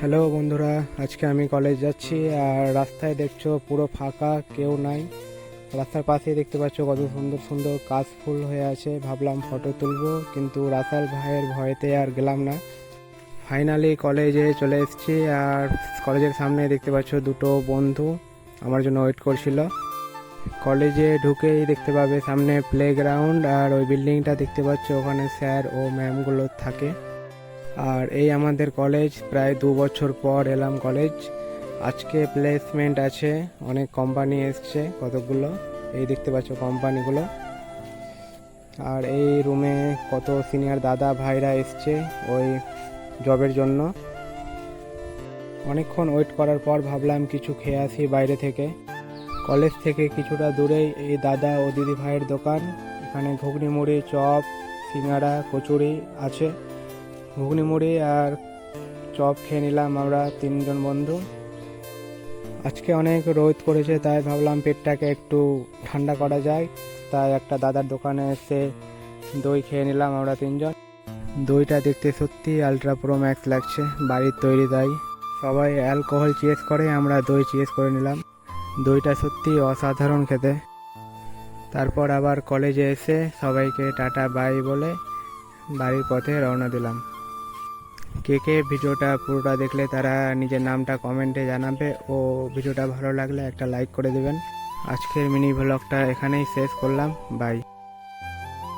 Hello বন্ধুরা, আজকে আমি কলেজ যাচ্ছি আর রাস্তায় দেখছো পুরো ফাঁকা, কেউ নাই। রাস্তার পাশেই দেখতে পাচ্ছ কত সুন্দর সুন্দর কাশ ফুল হয়ে আছে। ভাবলাম ফটো তুলবো, কিন্তু রাসেল ভাইয়ের ভয়েতে আর গেলাম না। ফাইনালি কলেজে চলে এসেছি আর কলেজের সামনে দেখতে পাচ্ছ দুটো বন্ধু আমার জন্য ওয়েট করছিল। কলেজে ঢুকেই দেখতে পাবে সামনে প্লেগ্রাউন্ড, আর ওই বিল্ডিংটা দেখতে পাচ্ছ, ওখানে স্যার ও ম্যামগুলো থাকে। আর এই আমাদের কলেজ, প্রায় 2 বছর পর এলাম কলেজ। আজকে প্লেসমেন্ট আছে, অনেক কোম্পানি এসছে কতগুলো, এই দেখতে পাচ্ছ কোম্পানিগুলো। আর এই রুমে কত সিনিয়র দাদা ভাইরা এসছে ওই জবের জন্য। অনেকক্ষণ ওয়েট করার পর ভাবলাম কিছু খেয়ে আসি বাইরে থেকে। কলেজ থেকে কিছুটা দূরেই এই দাদা ও দিদি ভাইয়ের দোকান। এখানে ঘুগনি মুড়ি, চপ, সিঙ্গাড়া, কচুরি আছে। ঘুগনি মুড়ি আর চপ খেয়ে নিলাম আমরা 3জন বন্ধু। আজকে অনেক রোদ করেছে, তাই ভাবলাম পেটটাকে একটু ঠান্ডা করা যায়। তাই একটা দাদার দোকানে এসে দই খেয়ে নিলাম আমরা 3জন। দইটা দেখতে সত্যি আলট্রা প্রো ম্যাক্স লাগছে, বাড়ির তৈরি তাই। সবাই অ্যালকোহল চিয়েস করে, আমরা দই চিয়েস করে নিলাম। দইটা সত্যি অসাধারণ খেতে। তারপর আবার কলেজে এসে সবাইকে টাটা বাই বলে বাড়ির পথে রওনা দিলাম। কে কে ভিডিওটা পুরোটা দেখলে তারা নিজের নামটা কমেন্টে জানাবে, ও ভিডিওটা ভালো লাগলে একটা লাইক করে দেবেন। আজকের মিনি ভ্লগটা এখানেই শেষ করলাম, বাই।